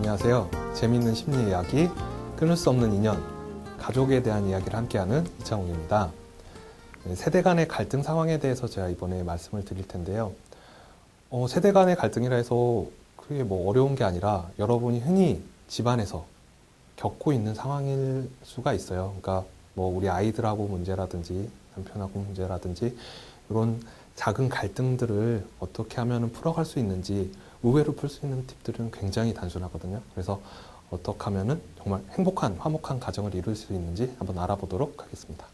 안녕하세요. 재미있는 심리 이야기, 끊을 수 없는 인연, 가족에 대한 이야기를 함께하는 이창욱입니다. 세대 간의 갈등 상황에 대해서 제가 이번에 말씀을 드릴 텐데요. 세대 간의 갈등이라 해서 그게 뭐 어려운 게 아니라 여러분이 흔히 집안에서 겪고 있는 상황일 수가 있어요. 그러니까 뭐 우리 아이들하고 문제라든지 남편하고 문제라든지 이런 작은 갈등들을 어떻게 하면 풀어갈 수 있는지 의외로 풀 수 있는 팁들은 굉장히 단순하거든요. 그래서 어떻게 하면 정말 행복한, 화목한 가정을 이룰 수 있는지 한번 알아보도록 하겠습니다.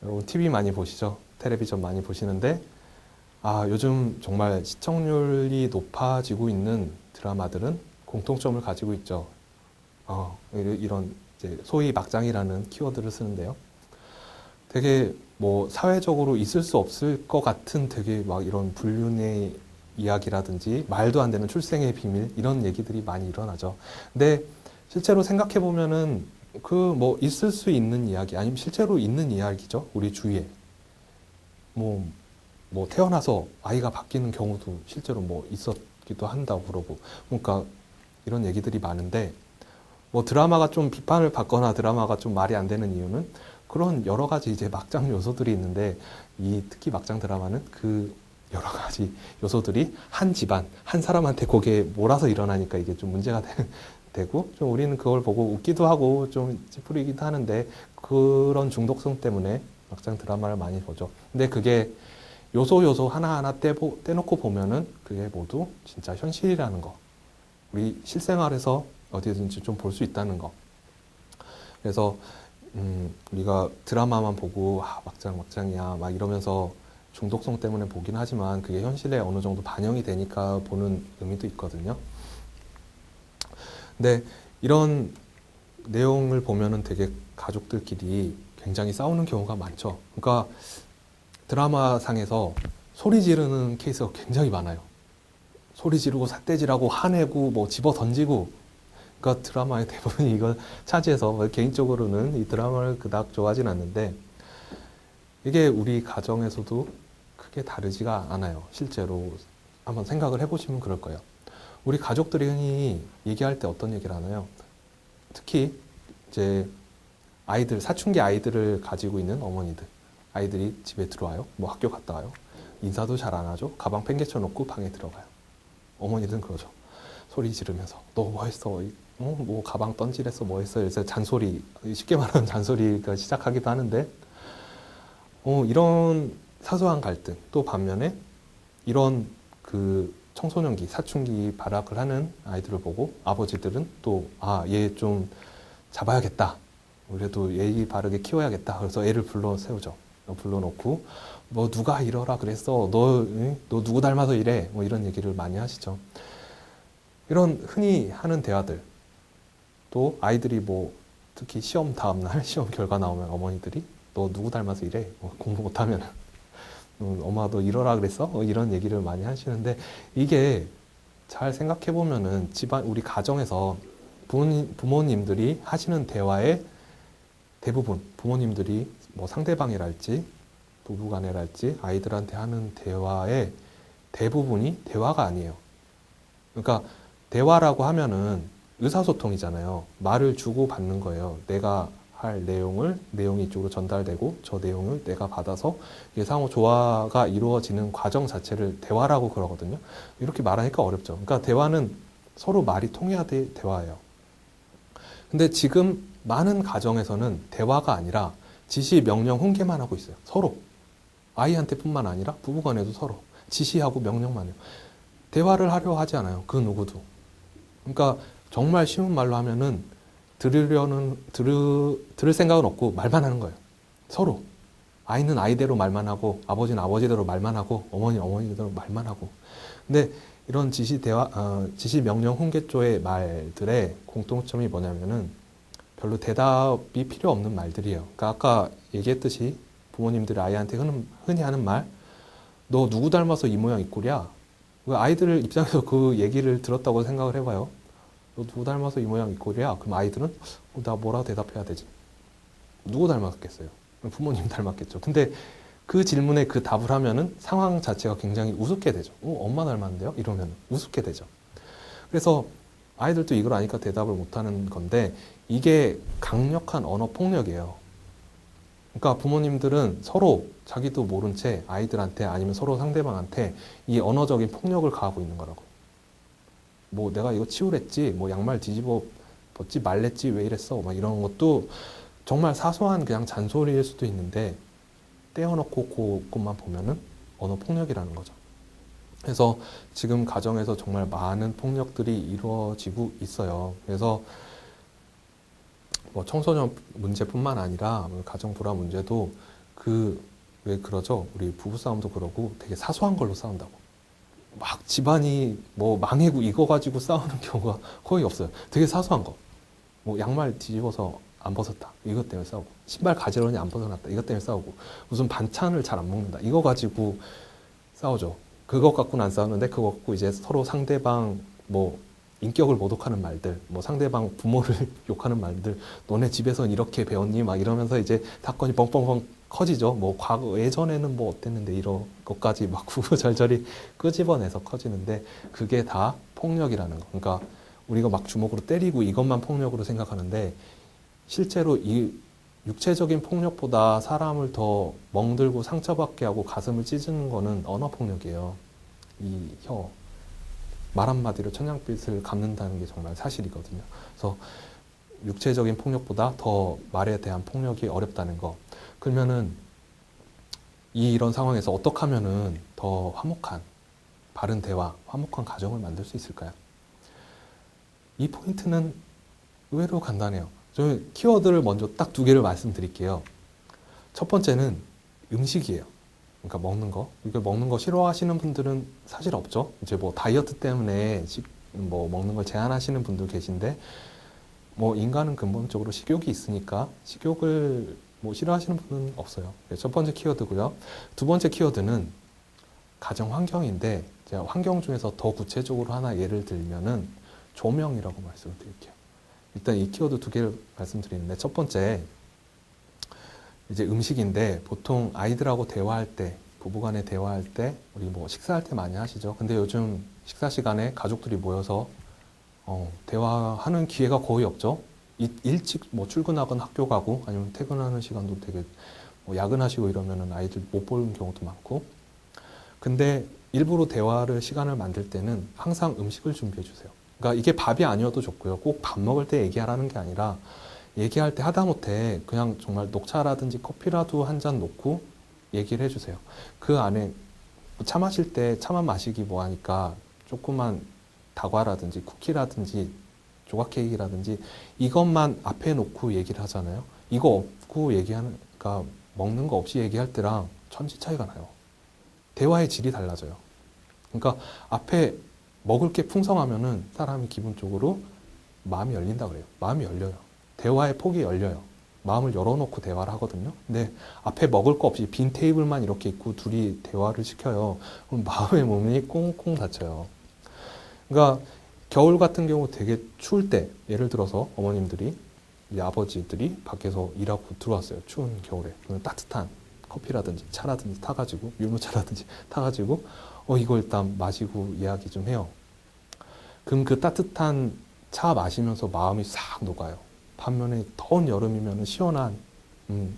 여러분 TV 많이 보시죠? 텔레비전 많이 보시는데 요즘 정말 시청률이 높아지고 있는 드라마들은 공통점을 가지고 있죠. 이런 이제 소위 막장이라는 키워드를 쓰는데요. 되게 뭐 사회적으로 있을 수 없을 것 같은 되게 막 이런 불륜의 이야기라든지 말도 안 되는 출생의 비밀 이런 얘기들이 많이 일어나죠. 근데 실제로 생각해 보면은 그 뭐 있을 수 있는 이야기 아니면 실제로 있는 이야기죠. 우리 주위에 뭐 태어나서 아이가 바뀌는 경우도 실제로 뭐 있었기도 한다고 그러고 그러니까 이런 얘기들이 많은데 뭐 드라마가 좀 비판을 받거나 드라마가 좀 말이 안 되는 이유는 그런 여러 가지 이제 막장 요소들이 있는데 특히 막장 드라마는 그 여러 가지 요소들이 한 집안, 한 사람한테 거기에 몰아서 일어나니까 이게 좀 문제가 되고 좀 우리는 그걸 보고 웃기도 하고 좀 찌푸리기도 하는데 그런 중독성 때문에 막장 드라마를 많이 보죠. 근데 그게 요소 하나하나 떼놓고 보면은 그게 모두 진짜 현실이라는 거. 우리 실생활에서 어디든지 좀 볼 수 있다는 거. 그래서 우리가 드라마만 보고 막장이야 막 이러면서 중독성 때문에 보긴 하지만 그게 현실에 어느 정도 반영이 되니까 보는 의미도 있거든요. 근데 이런 내용을 보면은 되게 가족들끼리 굉장히 싸우는 경우가 많죠. 그러니까 드라마 상에서 소리 지르는 케이스가 굉장히 많아요. 소리 지르고 삿대질하고 화내고 뭐 집어 던지고 그러니까 드라마의 대부분이 이걸 차지해서 개인적으로는 이 드라마를 그닥 좋아하진 않는데 이게 우리 가정에서도 크게 다르지가 않아요. 실제로 한번 생각을 해보시면 그럴 거예요. 우리 가족들이 흔히 얘기할 때 어떤 얘기를 하나요? 특히 이제 아이들, 사춘기 아이들을 가지고 있는 어머니들 아이들이 집에 들어와요. 뭐 학교 갔다 와요. 인사도 잘 안 하죠. 가방 팽개쳐 놓고 방에 들어가요. 어머니들은 그러죠. 소리 지르면서 너 뭐 했어? 뭐 가방 던지랬어? 뭐 했어? 그래서 잔소리, 쉽게 말하면 잔소리가 시작하기도 하는데 이런 사소한 갈등 또 반면에 이런 그 청소년기, 사춘기 발악을 하는 아이들을 보고 아버지들은 또 얘 좀 잡아야겠다. 그래도 예의 바르게 키워야겠다. 그래서 애를 불러 세우죠. 불러놓고 뭐 누가 이러라 그랬어. 너 누구 닮아서 이래. 뭐 이런 얘기를 많이 하시죠. 이런 흔히 하는 대화들 또 아이들이 뭐 특히 시험 다음날 시험 결과 나오면 어머니들이 너 누구 닮아서 이래. 공부 못하면 엄마 너 이러라 그랬어. 이런 얘기를 많이 하시는데 이게 잘 생각해 보면은 집안 우리 가정에서 부모님들이 하시는 대화의 대부분 부모님들이 뭐 상대방이랄지 부부간에랄지 아이들한테 하는 대화의 대부분이 대화가 아니에요. 그러니까 대화라고 하면은 의사소통이잖아요. 말을 주고 받는 거예요. 내가 할 내용이 이쪽으로 전달되고 저 내용을 내가 받아서 상호 조화가 이루어지는 과정 자체를 대화라고 그러거든요. 이렇게 말하니까 어렵죠. 그러니까 대화는 서로 말이 통해야 될 대화예요. 근데 지금 많은 가정에서는 대화가 아니라 지시, 명령, 훈계만 하고 있어요. 서로. 아이한테 뿐만 아니라 부부간에도 서로. 지시하고 명령만 해요. 대화를 하려 하지 않아요. 그 누구도. 그러니까 정말 쉬운 말로 하면은 들을 생각은 없고 말만 하는 거예요. 서로. 아이는 아이대로 말만 하고 아버지는 아버지대로 말만 하고 어머니는 어머니대로 말만 하고. 근데 이런 지시 명령 훈계 쪽의 말들의 공통점이 뭐냐면은 별로 대답이 필요 없는 말들이에요. 그러니까 아까 얘기했듯이 부모님들이 아이한테 흔히 하는 말, 너 누구 닮아서 이 모양 이 꼴이야? 아이들 입장에서 그 얘기를 들었다고 생각을 해봐요. 너 누구 닮아서 이 모양 이 꼴이야? 그럼 아이들은 나 뭐라 대답해야 되지? 누구 닮았겠어요? 부모님 닮았겠죠. 근데 그 질문에 그 답을 하면은 상황 자체가 굉장히 우습게 되죠. 엄마 닮았는데요? 이러면 우습게 되죠. 그래서 아이들도 이걸 아니까 대답을 못하는 건데 이게 강력한 언어 폭력이에요. 그러니까 부모님들은 서로 자기도 모른 채 아이들한테 아니면 서로 상대방한테 이 언어적인 폭력을 가하고 있는 거라고. 뭐 내가 이거 치우랬지, 뭐 양말 뒤집어 벗지 말랬지, 왜 이랬어, 막 이런 것도 정말 사소한 그냥 잔소리일 수도 있는데 떼어놓고 그것만 보면은 언어 폭력이라는 거죠. 그래서 지금 가정에서 정말 많은 폭력들이 이루어지고 있어요. 그래서 뭐 청소년 문제뿐만 아니라 가정 불화 문제도 왜 그러죠? 우리 부부싸움도 그러고 되게 사소한 걸로 싸운다고. 막 집안이 뭐 망해고 이거 가지고 싸우는 경우가 거의 없어요. 되게 사소한 거. 뭐 양말 뒤집어서 안 벗었다. 이것 때문에 싸우고. 신발 가지런히 안 벗어놨다. 이것 때문에 싸우고. 무슨 반찬을 잘 안 먹는다. 이거 가지고 싸우죠. 그거 갖고는 안 싸우는데 그거 갖고 이제 서로 상대방 뭐 인격을 모독하는 말들, 뭐 상대방 부모를 욕하는 말들, 너네 집에선 이렇게 배웠니? 막 이러면서 이제 사건이 뻥뻥뻥 커지죠. 뭐 과거 예전에는 뭐 어땠는데 이런 것까지 막 구구절절히 끄집어내서 커지는데 그게 다 폭력이라는 거. 그러니까 우리가 막 주먹으로 때리고 이것만 폭력으로 생각하는데 실제로 이 육체적인 폭력보다 사람을 더 멍들고 상처받게 하고 가슴을 찢는 거는 언어 폭력이에요. 이 혀. 말 한마디로 천냥빚을 갚는다는 게 정말 사실이거든요. 그래서 육체적인 폭력보다 더 말에 대한 폭력이 어렵다는 거. 그러면은 이런 상황에서 어떻게 하면은 더 화목한, 바른 대화, 화목한 가정을 만들 수 있을까요? 이 포인트는 의외로 간단해요. 저 키워드를 먼저 딱 2개를 말씀드릴게요. 첫 번째는 음식이에요. 그러니까 먹는 거. 이거 먹는 거 싫어하시는 분들은 사실 없죠. 이제 뭐 다이어트 때문에 뭐 먹는 걸 제한하시는 분들 계신데 뭐 인간은 근본적으로 식욕이 있으니까 식욕을 뭐 싫어하시는 분은 없어요. 첫 번째 키워드고요. 2번째 키워드는 가정 환경인데 제가 환경 중에서 더 구체적으로 하나 예를 들면은 조명이라고 말씀을 드릴게요. 일단 이 키워드 2개를 말씀드리는데 첫 번째 이제 음식인데 보통 아이들하고 대화할 때 부부간에 대화할 때 우리 뭐 식사할 때 많이 하시죠. 근데 요즘 식사 시간에 가족들이 모여서 대화하는 기회가 거의 없죠. 일찍 뭐 출근하거나 학교 가고 아니면 퇴근하는 시간도 되게 뭐 야근하시고 이러면은 아이들 못 보는 경우도 많고. 근데 일부러 대화를 시간을 만들 때는 항상 음식을 준비해 주세요. 그러니까 이게 밥이 아니어도 좋고요. 꼭 밥 먹을 때 얘기하라는 게 아니라 얘기할 때 하다못해 그냥 정말 녹차라든지 커피라도 한 잔 놓고 얘기를 해주세요. 그 안에 차 마실 때 차만 마시기 뭐하니까 조그만 다과라든지 쿠키라든지 조각 케이크라든지 이것만 앞에 놓고 얘기를 하잖아요. 이거 없고 그러니까 먹는 거 없이 얘기할 때랑 천지 차이가 나요. 대화의 질이 달라져요. 그러니까 앞에 먹을 게 풍성하면은 사람이 기본적으로 마음이 열린다 그래요. 마음이 열려요. 대화의 폭이 열려요. 마음을 열어놓고 대화를 하거든요. 근데 앞에 먹을 거 없이 빈 테이블만 이렇게 있고 둘이 대화를 시켜요. 그럼 마음의 문이 꽁꽁 닫혀요. 그러니까 겨울 같은 경우 되게 추울 때 예를 들어서 어머님들이 이제 아버지들이 밖에서 일하고 들어왔어요. 추운 겨울에. 그러면 따뜻한 커피라든지 차라든지 타가지고 율무차라든지 타가지고 이거 일단 마시고 이야기 좀 해요. 그럼 그 따뜻한 차 마시면서 마음이 싹 녹아요. 반면에 더운 여름이면 시원한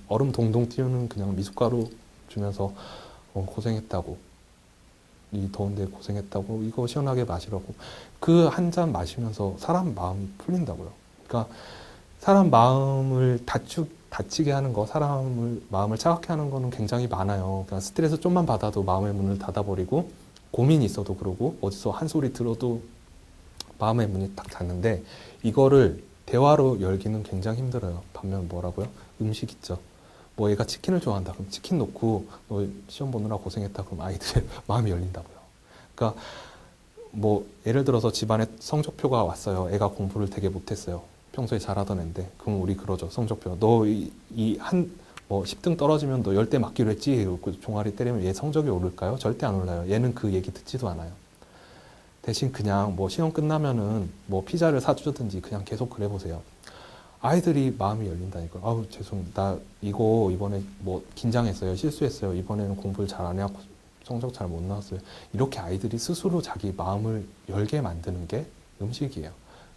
얼음 동동 띄우는 그냥 미숫가루 주면서 고생했다고, 이 더운데 고생했다고, 이거 시원하게 마시라고 그 한 잔 마시면서 사람 마음이 풀린다고요. 그러니까 사람 마음을 다치게 하는 거, 사람을 마음을 차갑게 하는 거는 굉장히 많아요. 그러니까 스트레스 좀만 받아도 마음의 문을 닫아버리고, 고민이 있어도 그러고, 어디서 한 소리 들어도 마음의 문이 딱 닫는데 이거를 대화로 열기는 굉장히 힘들어요. 반면 뭐라고요? 음식 있죠. 뭐 얘가 치킨을 좋아한다. 그럼 치킨 놓고 너 시험 보느라 고생했다. 그럼 아이들의 마음이 열린다고요. 그러니까 뭐 예를 들어서 집안에 성적표가 왔어요. 애가 공부를 되게 못했어요. 평소에 잘하던 애인데. 그럼 우리 그러죠. 성적표. 너 뭐 10등 떨어지면 너 10대 맞기로 했지? 이러고 종아리 때리면 얘 성적이 오를까요? 절대 안 올라요. 얘는 그 얘기 듣지도 않아요. 대신 그냥 뭐 시험 끝나면은 뭐 피자를 사주든지 그냥 계속 그래 보세요. 아이들이 마음이 열린다니까요. 아우, 나 이거 이번에 뭐 긴장했어요. 실수했어요. 이번에는 공부를 잘 안 해갖고 성적 잘 못 나왔어요. 이렇게 아이들이 스스로 자기 마음을 열게 만드는 게 음식이에요.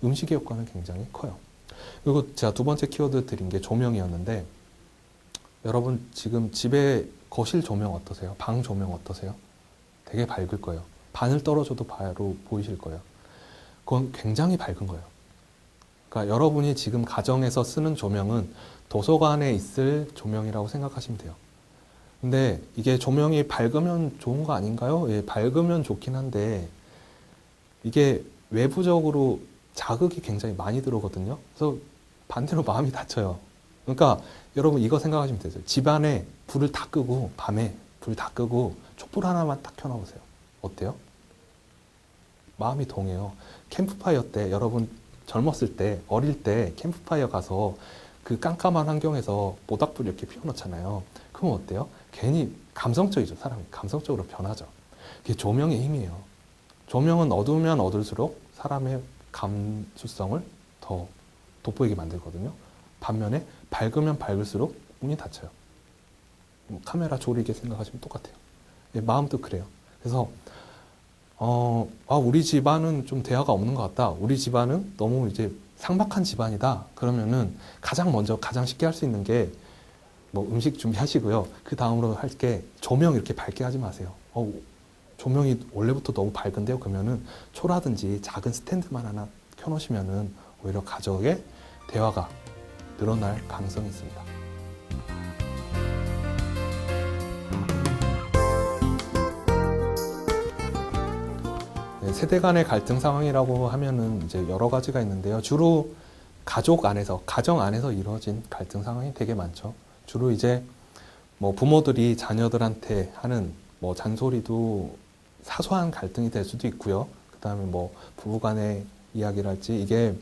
음식의 효과는 굉장히 커요. 그리고 제가 두 번째 키워드 드린 게 조명이었는데, 여러분 지금 집에 거실 조명 어떠세요? 방 조명 어떠세요? 되게 밝을 거예요. 바늘 떨어져도 바로 보이실 거예요. 그건 굉장히 밝은 거예요. 그러니까 여러분이 지금 가정에서 쓰는 조명은 도서관에 있을 조명이라고 생각하시면 돼요. 근데 이게 조명이 밝으면 좋은 거 아닌가요? 예, 밝으면 좋긴 한데 이게 외부적으로 자극이 굉장히 많이 들어오거든요. 그래서 반대로 마음이 다쳐요. 그러니까 여러분 이거 생각하시면 되죠. 집안에 불을 다 끄고, 밤에 불 다 끄고 촛불 하나만 딱 켜놔보세요. 어때요? 마음이 동해요. 캠프파이어 때, 여러분 젊었을 때, 어릴 때 캠프파이어 가서 그 깜깜한 환경에서 모닥불 이렇게 피워놓잖아요. 그럼 어때요? 괜히 감성적이죠. 사람이 감성적으로 변하죠. 그게 조명의 힘이에요. 조명은 어두우면 어둘수록 사람의 감수성을 더 돋보이게 만들거든요. 반면에 밝으면 밝을수록 문이 닫혀요. 뭐 카메라 조리개 생각하시면 똑같아요. 예, 마음도 그래요. 그래서 우리 집안은 좀 대화가 없는 것 같다. 우리 집안은 너무 이제 삭막한 집안이다. 그러면은 가장 먼저 가장 쉽게 할 수 있는 게 뭐 음식 준비하시고요. 그 다음으로 할 게 조명 이렇게 밝게 하지 마세요. 조명이 원래부터 너무 밝은데요. 그러면은 초라든지 작은 스탠드만 하나 켜놓으시면은 오히려 가족의 대화가 늘어날 가능성이 있습니다. 네, 세대 간의 갈등 상황이라고 하면은 이제 여러 가지가 있는데요. 주로 가족 안에서, 가정 안에서 이루어진 갈등 상황이 되게 많죠. 주로 이제 뭐 부모들이 자녀들한테 하는 뭐 잔소리도 사소한 갈등이 될 수도 있고요. 그 다음에 뭐 부부 간의 이야기랄지 이게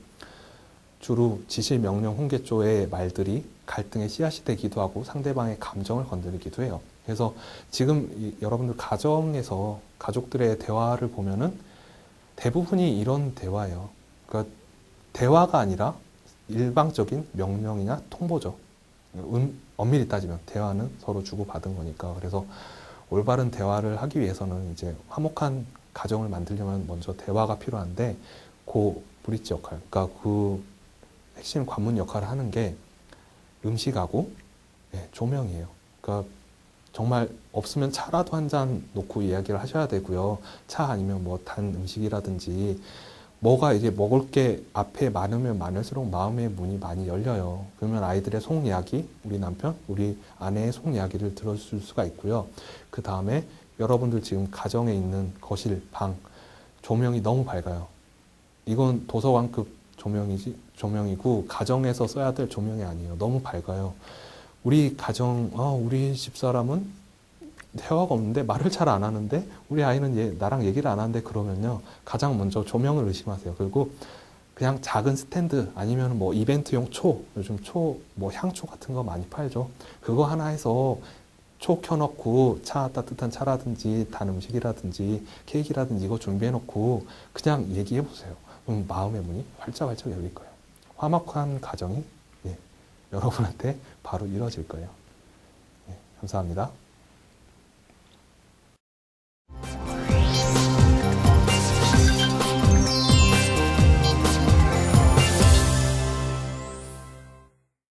주로 지시, 명령, 훈계조의 말들이 갈등의 씨앗이 되기도 하고 상대방의 감정을 건드리기도 해요. 그래서 지금 여러분들 가정에서 가족들의 대화를 보면은 대부분이 이런 대화예요. 그러니까 대화가 아니라 일방적인 명령이나 통보죠. 엄밀히 따지면 대화는 서로 주고받은 거니까. 그래서 올바른 대화를 하기 위해서는 이제 화목한 가정을 만들려면 먼저 대화가 필요한데 그 브릿지 역할, 그러니까 그 핵심 관문 역할을 하는 게 음식하고 조명이에요. 그러니까 정말 없으면 차라도 한 잔 놓고 이야기를 하셔야 되고요. 차 아니면 뭐 단 음식이라든지 뭐가 이제 먹을 게 앞에 많으면 많을수록 마음의 문이 많이 열려요. 그러면 아이들의 속 이야기, 우리 남편, 우리 아내의 속 이야기를 들어줄 수가 있고요. 그 다음에 여러분들 지금 가정에 있는 거실, 방, 조명이 너무 밝아요. 이건 도서관급 조명이고 가정에서 써야 될 조명이 아니에요. 너무 밝아요. 우리 가정, 우리 집사람은 대화가 없는데 말을 잘 안 하는데 우리 아이는 나랑 얘기를 안 하는데 그러면요. 가장 먼저 조명을 의심하세요. 그리고 그냥 작은 스탠드 아니면 뭐 이벤트용 요즘 뭐 향초 같은 거 많이 팔죠. 그거 하나 해서 초 켜놓고 따뜻한 차라든지 단 음식이라든지 케이크라든지 이거 준비해놓고 그냥 얘기해보세요. 그럼 마음의 문이 활짝활짝 열릴 거예요. 화목한 가정이 여러분한테 바로 이루어질 거예요. 감사합니다.